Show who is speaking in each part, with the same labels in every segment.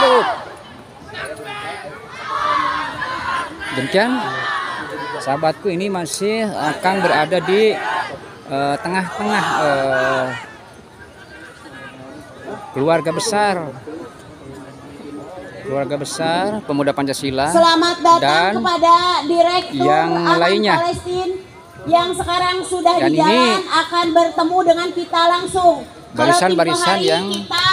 Speaker 1: hidup. Demikian sahabatku, ini masih Kang berada di tengah-tengah keluarga besar pemuda Pancasila.
Speaker 2: Selamat datang
Speaker 1: dan
Speaker 2: kepada Direktur
Speaker 1: yang
Speaker 2: Aman
Speaker 1: lainnya.
Speaker 2: Palestina yang sekarang sudah
Speaker 1: Dan
Speaker 2: di jalan akan bertemu dengan kita langsung.
Speaker 1: Barisan-barisan
Speaker 2: Kalau
Speaker 1: yang
Speaker 2: kita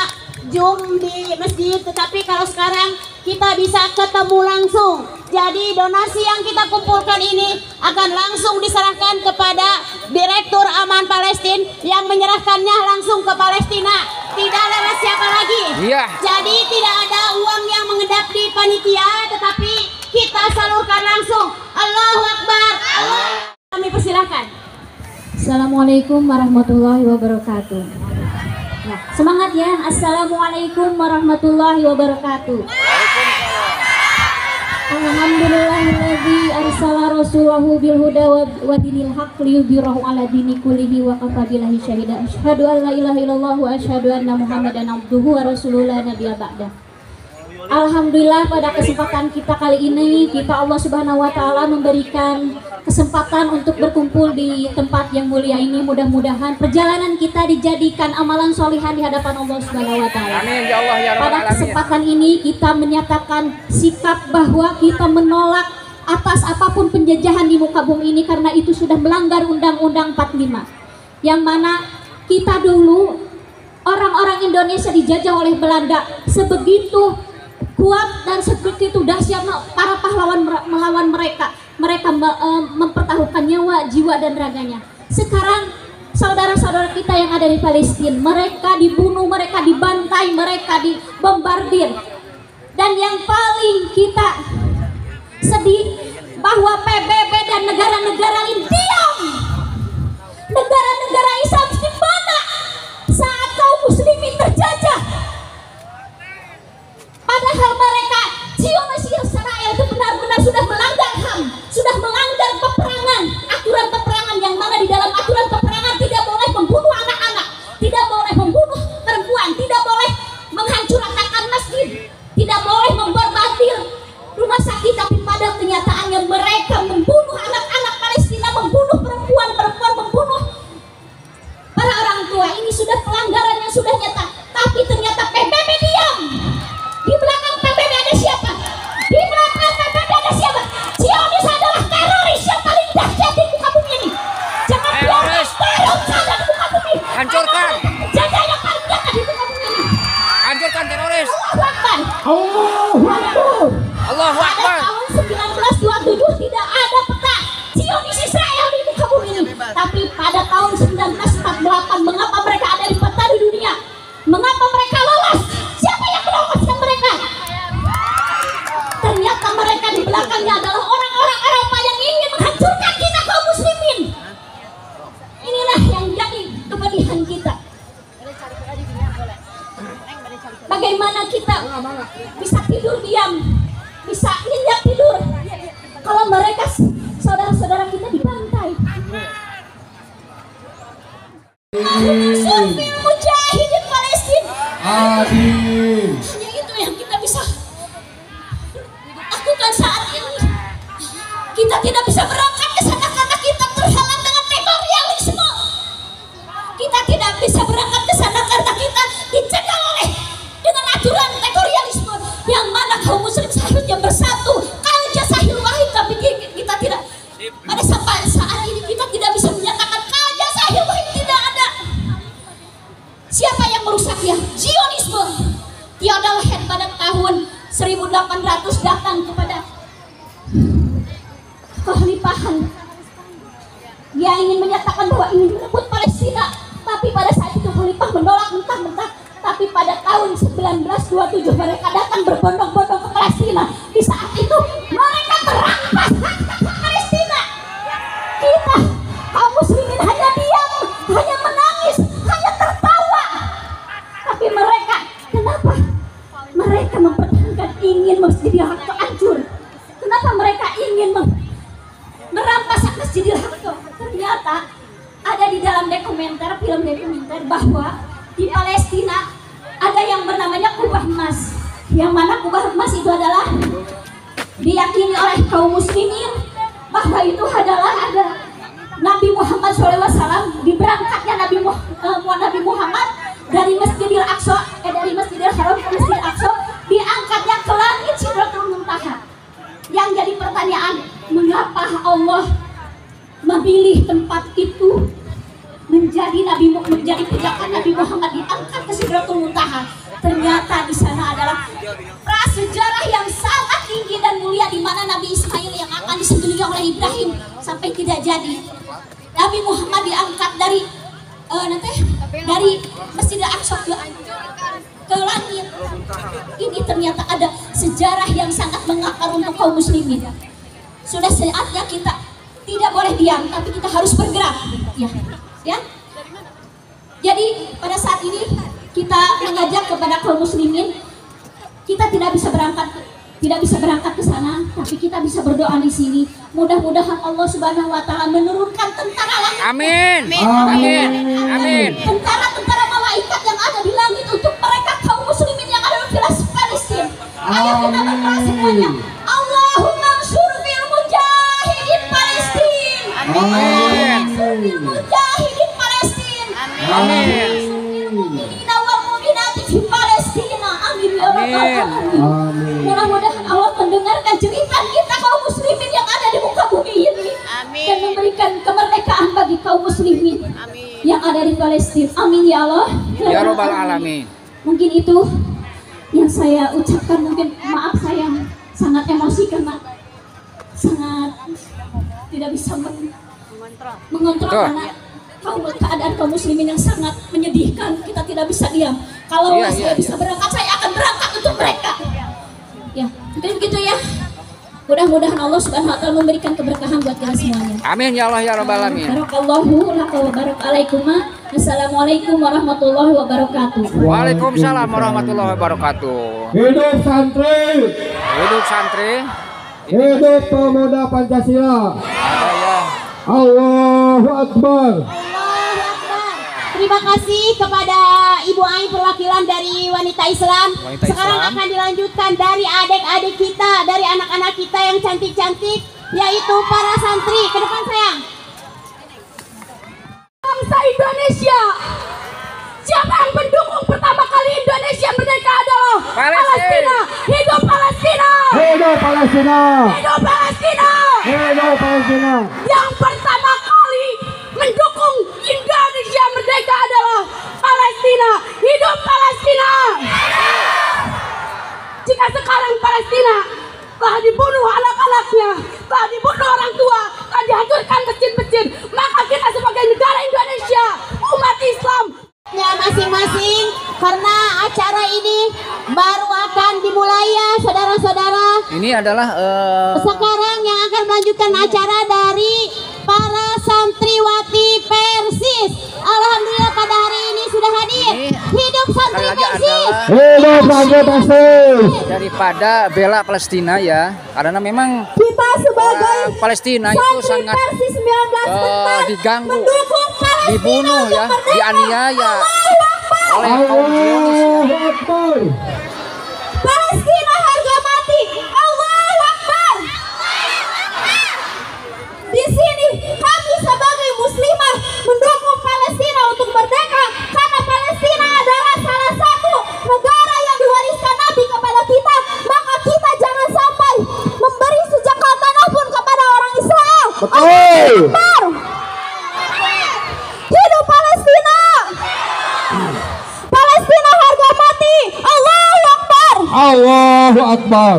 Speaker 2: Zoom di masjid, tetapi kalau sekarang kita bisa ketemu langsung. Jadi donasi yang kita kumpulkan ini akan langsung diserahkan kepada Direktur Aman Palestina yang menyerahkannya langsung ke Palestina. Tidak lewat siapa lagi.
Speaker 1: Iya.
Speaker 2: Jadi tidak ada uang yang mengedap di panitia, tetapi kita salurkan langsung. Allahu Akbar. Kami persilahkan.
Speaker 3: Assalamualaikum warahmatullahi wabarakatuh. Nah, semangat ya. Assalamualaikum warahmatullahi wabarakatuh. Alhamdulillahilladzi arsala rasulahu bil huda wa dinil haqq liyudhhirahu ala dini kullihi wa kafa billahi syahida. Asyhadu an la ilaha illallah wa asyhadu anna Muhammadan abduhu wa rasuluhu la nabiyya ba'dah. Alhamdulillah, pada kesempatan kita kali ini Allah Subhanahu wa taala memberikan kesempatan untuk berkumpul di tempat yang mulia ini. Mudah-mudahan perjalanan kita dijadikan amalan solihan di hadapan Allah Subhanahu wa taala.
Speaker 1: Amin ya Allah ya Rabbal
Speaker 3: Pada
Speaker 1: alamin.
Speaker 3: kesempatan ini kita menyatakan sikap bahwa kita menolak atas apapun penjajahan di muka bumi ini, karena itu sudah melanggar Undang-Undang 45, yang mana kita dulu orang-orang Indonesia dijajah oleh Belanda. Sebegitu kuat dan seperti itu dahsyat para pahlawan melawan mereka mempertaruhkan nyawa, jiwa dan raganya. Sekarang saudara-saudara kita yang ada di Palestina, mereka dibunuh, mereka dibantai, mereka dibombardir. Dan yang paling kita sedih bahwa PBB dan negara-negara lain diam. Negara-negara Islam di mana saat kaum muslimin terjajah? Padahal mereka Zionis Israel itu benar-benar sudah melanggar HAM, sudah melanggar peperangan, aturan peperangan, yang mana di dalam aturan peperangan tidak boleh membunuh anak-anak, tidak boleh membunuh perempuan, tidak boleh menghancurkan masjid, tidak boleh membombardir rumah sakit. Tapi pada kenyataannya mereka membunuh anak-anak Palestina, membunuh perempuan-perempuan, membunuh para orang tua. Ini sudah pelanggaran yang sudah nyata. Tapi ternyata PBB diam. Di belakang PBB ada siapa? Di belakang PBB ada siapa? Zionis adalah teroris yang paling dahsyat di muka bumi ini. Jangan biarkan teror ada di muka bumi.
Speaker 1: Hancurkan.
Speaker 3: Jajah yang paling dahsyat di muka bumi ini.
Speaker 1: Hancurkan teroris.
Speaker 3: Allahu Akbar. Allahu Akbar.
Speaker 1: Allahu Akbar.
Speaker 3: Pada tahun 1927 tidak ada peta Zionis Israel di muka bumi ini. Tapi pada tahun 1948 mengapa mereka ada di peta di dunia? Mengapa mereka lolos? Siapa yang meloloskan mereka? Ternyata mereka di belakangnya adalah orang-orang Eropa yang ingin menghancurkan kita kaum muslimin. Inilah yang jadi kepedihan kita. Bagaimana kita bisa tidur diam, bisa nyenyak tidur kalau mereka saudara-saudara kita dibantai. Sufil mujahidin Palestina. Hanya itu yang kita bisa lakukan saat ini. Kita tidak bisa berangkat ke sana karena kita terhalang dengan tektorialisme. Kita tidak bisa berangkat ke sana karena kita dicegah oleh dengan aturan tektorialisme, yang mana kaum muslim seharusnya bersatu. Kalja sahil wahid, tapi kita tidak. Pada sampai saat ini kita tidak bisa menyatakan kalja sahil wahid, tidak ada. Siapa yang merusaknya? Zionisme. Tiada lahir pada tahun 1800 datang kepada kekhalifahan. Dia ingin menyatakan bahwa ingin merebut Palestina, tapi pada saat itu khalifah menolak mentah-mentah. Tapi pada tahun 1927 mereka datang berbondong-bondong ke Palestina. Di saat itu mereka merampas hak Palestina. Kita kaum muslimin hanya diam, hanya menangis, hanya tertawa. Tapi mereka, kenapa? Mereka mempertahankan ingin Masjidil Aqsa hancur. Kenapa mereka ingin merampas hak Masjidil Aqsa? Ternyata ada di dalam film dokumenter bahwa di Palestina ada yang bernamanya kubah emas, yang mana kubah emas itu adalah diyakini oleh kaum muslimin bahwa itu adalah ada Nabi Muhammad SAW, diberangkatnya Nabi Muhammad dari Masjidil Aqsa, dari Masjidil Haram ke Masjidil Aqsa, diangkatnya ke langit Sidratul Muntaha. Yang jadi pertanyaan, mengapa Allah memilih tempat itu menjadi pijakan Nabi Muhammad diangkat ke Sidratul Muntaha? Ternyata di sana adalah prasejarah yang sangat tinggi dan mulia, di mana Nabi Ismail yang akan disembelih oleh Ibrahim sampai tidak jadi. Nabi Muhammad diangkat dari Masjidil Aqsa ke langit. Ini ternyata ada sejarah yang sangat mengakar untuk kaum muslimin. Sudah saatnya kita tidak boleh diam, tapi kita harus bergerak. Ya. Jadi pada saat ini kita mengajak kepada kaum muslimin, kita tidak bisa berangkat ke sana, tapi kita bisa berdoa di sini. Mudah-mudahan Allah Subhanahu wa taala menurunkan tentara langit.
Speaker 1: Amin. Amin. Amin.
Speaker 3: Tentara malaikat yang ada di langit untuk mereka kaum muslimin yang ada di Palestina. Ayo kita berdoa semuanya. Allahumma anshur fil mujahidin Palestina.
Speaker 1: Amin.
Speaker 3: Fil mujahidin Palestina.
Speaker 1: Amin.
Speaker 3: Mudah-mudahan Allah mendengarkan cerita kita kaum muslimin yang ada di muka bumi ini. Amin. Dan memberikan kemerdekaan bagi kaum muslimin. Amin. Yang ada di Palestina. Amin ya Allah.
Speaker 1: Ya Rabbal Alamin.
Speaker 3: Mungkin itu yang saya ucapkan. Mungkin maaf saya sangat emosi karena sangat tidak bisa mengontrol karena keadaan kaum muslimin yang sangat menyedihkan. Kita tidak bisa diam. Kalau saya bisa berangkat, saya akan berangkat untuk mereka. Ya, mungkin begitu ya. Mudah-mudahan Allah Subhanahu wa taala memberikan keberkahan buat kita semuanya.
Speaker 1: Amin ya Allah ya Rabbal Alamin.
Speaker 3: Barakallahu laka wa barakalakum. Assalamualaikum warahmatullahi wabarakatuh.
Speaker 1: Waalaikumsalam warahmatullahi wabarakatuh.
Speaker 4: Hidup santri.
Speaker 1: Hidup santri.
Speaker 4: Hidup pemuda Pancasila.
Speaker 1: Ada ya.
Speaker 4: Allahu Akbar.
Speaker 2: Terima kasih kepada Ibu Ai perwakilan dari wanita Islam. Sekarang akan dilanjutkan dari adik-adik kita, dari anak-anak kita yang cantik-cantik, yaitu para santri. Ke depan sayang.
Speaker 3: Bangsa Indonesia. Siapa yang mendukung pertama kali Indonesia merdeka adalah Palestina. Hidup Palestina.
Speaker 4: Hidup Palestina.
Speaker 3: Hidup Palestina.
Speaker 4: Hidup Palestina.
Speaker 3: Yang pertama kali mendukung Indonesia merdeka adalah Palestina. Hidup Palestina. Jika sekarang Palestina telah dibunuh anak-anaknya, telah dibunuh orang tua, telah dihancurkan masjid-masjid, maka kita sebagai negara Indonesia, umat Islam,
Speaker 2: masing-masing, karena acara ini baru akan dimulai ya saudara-saudara.
Speaker 1: Ini adalah
Speaker 2: Sekarang yang akan melanjutkan acara dari para santriwati Persis. Alhamdulillah pada hari ini sudah hadir. Hidup santri
Speaker 1: sekali lagi
Speaker 2: Persis.
Speaker 1: adalah
Speaker 4: Hidup santri Persis.
Speaker 1: daripada bela Palestina ya, karena memang
Speaker 3: kita sebagai
Speaker 1: orang Palestina itu sangat
Speaker 3: Persis 19
Speaker 1: diganggu,
Speaker 3: mendukung Palestina
Speaker 1: dibunuh ya,
Speaker 3: untuk merdeka.
Speaker 1: dianiaya oleh kaum Zionis ya.
Speaker 4: Allahu Akbar.
Speaker 3: Palestina harga mati. Allahu Akbar. Di sini kami sebagai muslimah mendukung Palestina untuk merdeka karena Palestina adalah salah satu negara yang diwariskan Nabi kepada kita. Maka kita jangan sampai memberi sejengkal tanah pun kepada orang Israel.
Speaker 4: Betul.
Speaker 3: Akbar. Hidup Palestina. Palestina harga mati. Allahu Akbar.
Speaker 4: Allahu Akbar.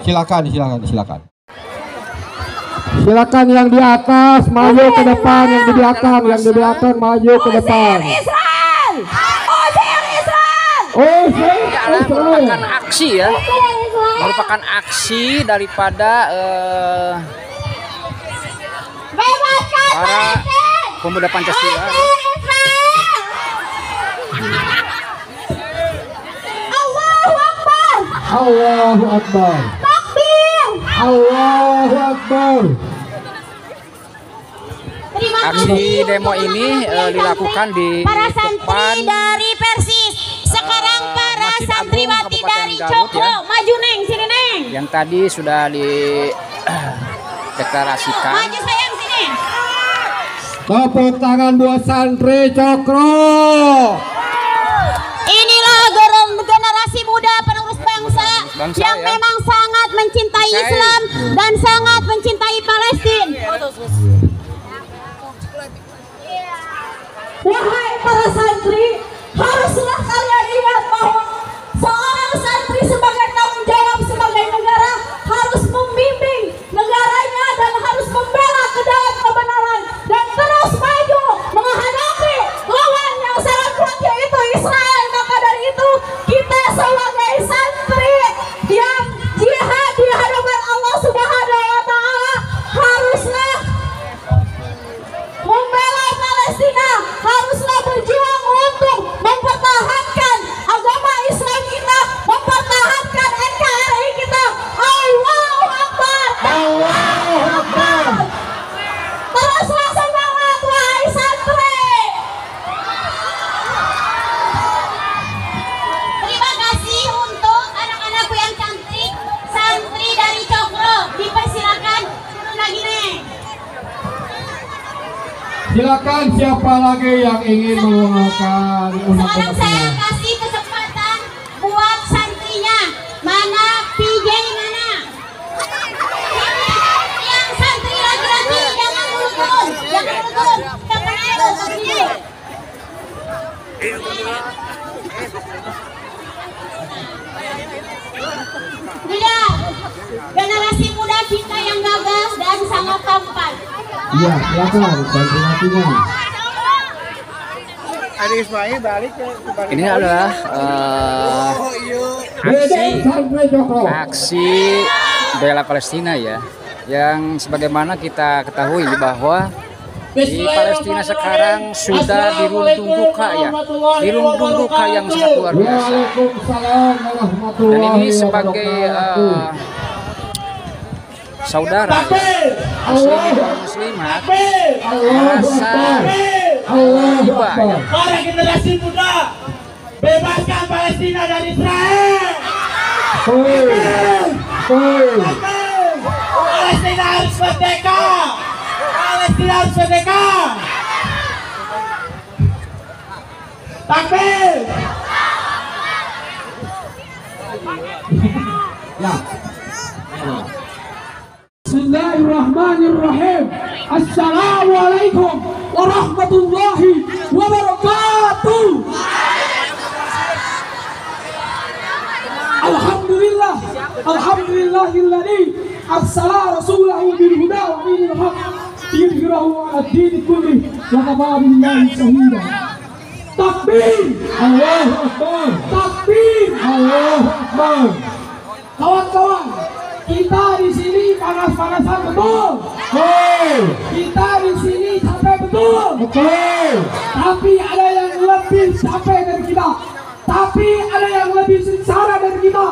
Speaker 4: Silakan. Silakan yang di atas maju ke depan, yang di belakang, maju ke depan.
Speaker 3: Israel. Usir Israel.
Speaker 1: Ini adalah merupakan aksi ya, merupakan aksi daripada
Speaker 3: Bebaskan
Speaker 1: para
Speaker 3: Palestina.
Speaker 1: pemuda Pancasila.
Speaker 3: Usir Israel. Allahu Akbar.
Speaker 4: Allahu Akbar.
Speaker 3: Takbir.
Speaker 4: Allahu Akbar.
Speaker 2: Terima
Speaker 1: Aksi
Speaker 2: kasih
Speaker 1: demo
Speaker 2: untuk
Speaker 1: ini
Speaker 2: mengambil
Speaker 1: dilakukan di
Speaker 2: para
Speaker 1: depan
Speaker 2: santri dari Persis. Sekarang para
Speaker 1: Masjid Agung
Speaker 2: santriwati
Speaker 1: Kabupaten
Speaker 2: dari
Speaker 1: Garut
Speaker 2: Cokro
Speaker 1: yang tadi sudah dideklarasikan.
Speaker 2: Maju sayang sini.
Speaker 4: Tepuk tangan buat santri Cokro.
Speaker 2: Inilah generasi muda penerus bangsa yang
Speaker 1: ya.
Speaker 2: memang sangat mencintai Islam dan sangat mencintai Palestina.
Speaker 3: Wahai para santri, haruslah kalian ingat bahwa seorang santri sebagai tanggung jawab sebagai negara harus membimbing negaranya dan harus membela ke dalam kebenaran dan terus maju menghadapi lawan yang sangat kuat yaitu Israel. Maka dari itu kita sebagai santri yang jihad di hadapan Allah Subhanahu wa Ta'ala haruslah membela Palestina, haruslah berjuang untuk mempertahankan agama Islam kita, mempertahankan NKRI kita. Allahu Akbar.
Speaker 4: Allahu Akbar.
Speaker 3: Teruslah semangat wahai santri.
Speaker 2: Terima kasih untuk anak-anakku yang cantik, santri dari Cokro. Dipersilakan turun lagi nih.
Speaker 4: Silakan siapa lagi yang ingin menggunakan
Speaker 2: Sekarang saya kasih kesempatan buat santrinya. Mana PJ mana? Yang santri laki-laki jangan dulu turun, jangan dulu turun. Yang mana itu santrinya? Lihat, generasi muda kita yang gagah dan sangat tampan.
Speaker 4: Iya, silakan santri-santrinya.
Speaker 1: Ini adalah
Speaker 4: Dedek santri Cokro.
Speaker 1: aksi bela Palestina ya, yang sebagaimana kita ketahui bahwa di Palestina sekarang sudah dirundung duka ya, dirundung duka yang sangat luar biasa.
Speaker 4: Waalaikumsalam warahmatullahi
Speaker 1: Dan ini sebagai
Speaker 4: wabarakatuh.
Speaker 1: saudara muslim dan muslimat merasa tiba ya.
Speaker 5: Para generasi muda, bebaskan Palestina dari Israel. Palestina harus merdeka. Palestina harus merdeka. Takbir.
Speaker 4: Bismillahirrahmanirrahim. Assalamualaikum warahmatullahi wabarakatuh. Alhamdulillah, alhamdulillahilladzi arsala rasulahu bil huda wa dinil haq liyudhhirahu 'ala ad-din kulli wa kafa billahi shahida. Takbir, Allahu Akbar. Takbir, Allahu Akbar. Kawan-kawan, kita di sini panas-panasan betul. Kita di sini capek betul. Tapi ada yang lebih capek dari kita. Tapi ada yang lebih sengsara dari kita.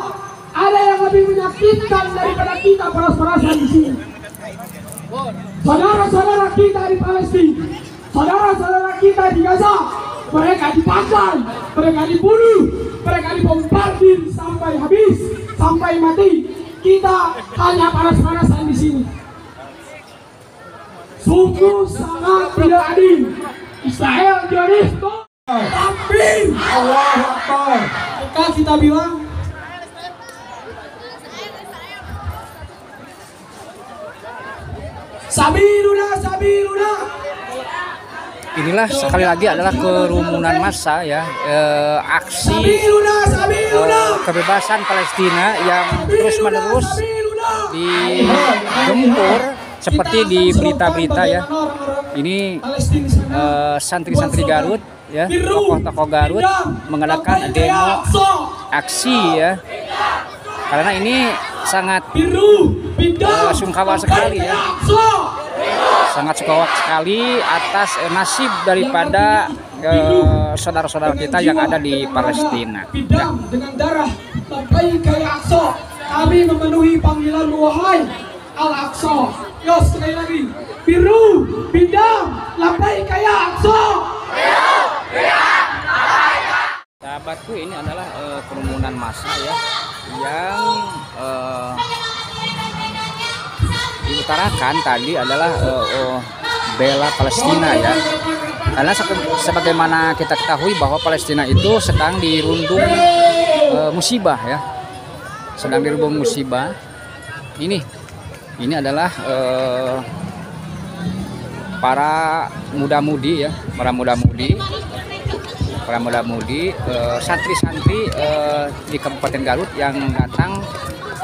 Speaker 4: Ada yang lebih menyakitkan daripada kita panas-panasan di sini. Saudara-saudara kita di Palestina, saudara-saudara kita di Gaza, mereka dipakai, mereka dibunuh, mereka dibombardir sampai habis, sampai mati. Kita hanya panas-panasan di sini. Sungguh sangat tidak adil. Israel Zionisme. Takbir, Allahu Akbar. Maka kita bilang, Sabiluna, Sabiluna.
Speaker 1: Inilah sekali lagi adalah kerumunan massa ya, aksi kebebasan Palestina yang terus-menerus digempur seperti di berita-berita ya. Ini santri-santri Garut ya, tokoh-tokoh Garut mengadakan demo aksi ya, karena ini sangat sungkawa sekali ya, sangat sungkawa sekali atas nasib daripada saudara-saudara kita yang ada di Palestina ya.
Speaker 4: Dengan darah labbaik ya Aqsa, kami memenuhi panggilan wahai Al-Aqsa. Yo, sekali lagi, biru bidang labbaik ya Aqsa.
Speaker 1: Sahabatku, ini adalah kerumunan massa ya yang diutarakan tadi adalah bela Palestina ya. Karena sebagaimana kita ketahui bahwa Palestina itu sedang dirundung musibah ya. Sedang dirundung musibah. Ini adalah para muda-mudi ya, para muda-mudi, santri-santri di Kabupaten Garut yang datang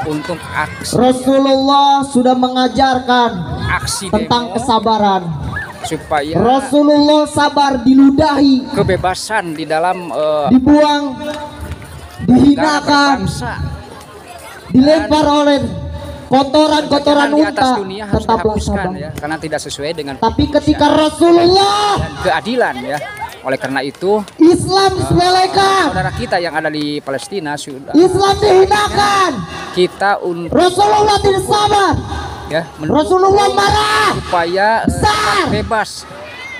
Speaker 1: untuk aksi.
Speaker 6: Rasulullah sudah mengajarkan
Speaker 1: Aksi
Speaker 6: tentang
Speaker 1: demo
Speaker 6: kesabaran.
Speaker 1: Supaya
Speaker 6: Rasulullah sabar diludahi,
Speaker 1: kebebasan di dalam
Speaker 6: dibuang, dihinakan,
Speaker 1: berbangsa,
Speaker 6: dilempar oleh kotoran-kotoran
Speaker 1: di atas
Speaker 6: unta,
Speaker 1: dunia harus
Speaker 6: tetaplah
Speaker 1: dihapuskan
Speaker 6: sabar.
Speaker 1: ya, karena tidak sesuai dengan
Speaker 6: Tapi ketika Rasulullah
Speaker 1: dan keadilan ya. Oleh karena itu
Speaker 6: Islam disepelekan,
Speaker 1: saudara kita yang ada di Palestina sudah
Speaker 6: Islam dihinakan,
Speaker 1: kita untuk
Speaker 6: Rasulullah tidak sabar,
Speaker 1: ya
Speaker 6: Rasulullah marah.
Speaker 1: supaya bebas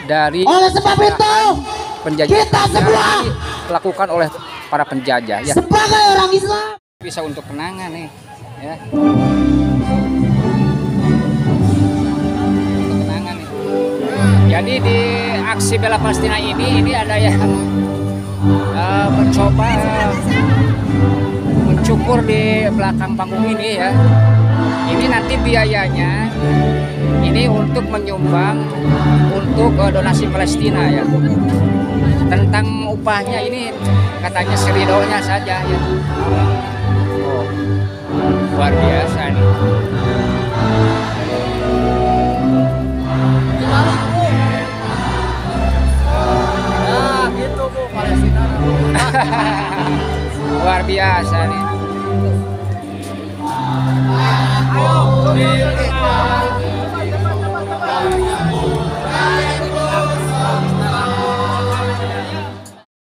Speaker 1: dari
Speaker 6: Oleh sebab itu
Speaker 1: penjajah
Speaker 6: kita semua
Speaker 1: yang dilakukan oleh para penjajah ya.
Speaker 6: sebagai orang Islam
Speaker 1: Bisa untuk kenangan nih ya. Untuk kenangan nih. Jadi di aksi bela Palestina ini ada yang mencoba mencukur di belakang panggung ini ya. Ini nanti biayanya ini untuk menyumbang untuk donasi Palestina ya. Tentang upahnya ini katanya seridonya saja ya. Oh, luar biasa nih.
Speaker 5: Nah, gitu Bu, Palestina.
Speaker 1: Luar biasa nih.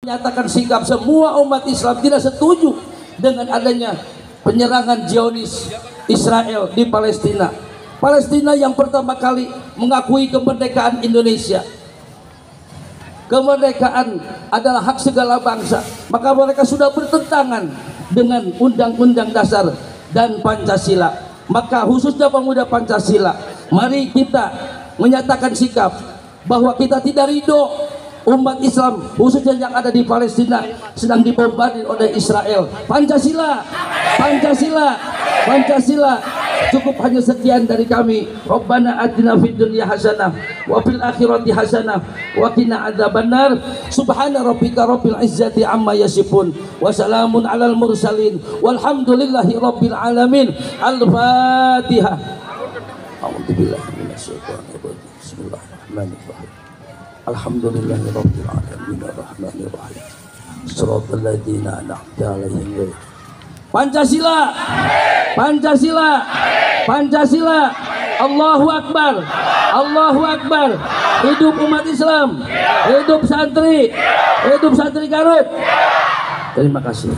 Speaker 7: Menyatakan sikap semua umat Islam tidak setuju dengan adanya penyerangan Zionis Israel di Palestina. Palestina yang pertama kali mengakui kemerdekaan Indonesia. Kemerdekaan adalah hak segala bangsa. Maka mereka sudah bertentangan dengan Undang-Undang Dasar dan Pancasila. Maka khususnya pemuda Pancasila, mari kita menyatakan sikap bahwa kita tidak ridho umat Islam khususnya yang ada di Palestina sedang dibombardir oleh Israel. Pancasila, Pancasila, Pancasila. Cukup hanya sekian dari kami. Rabbana atina fid dunya hasanah wa fil akhirati hasanah wa qina adzabannar. Subhana rabbika rabbil izzati amma yasifun wa salamun alal mursalin walhamdulillahi rabbil alamin. Al-Fatihah. A'udzubillahi minasyaitonir rajim. Bismillahirrahmanirrahim. Alhamdulillahi rabbil alamin arrahmanir rahim. Shiratal ladzina an'amta 'alaihim. Pancasila, Pancasila, Pancasila. Allahu Akbar, Allahu Akbar. Hidup umat Islam, hidup santri Garut. Terima kasih.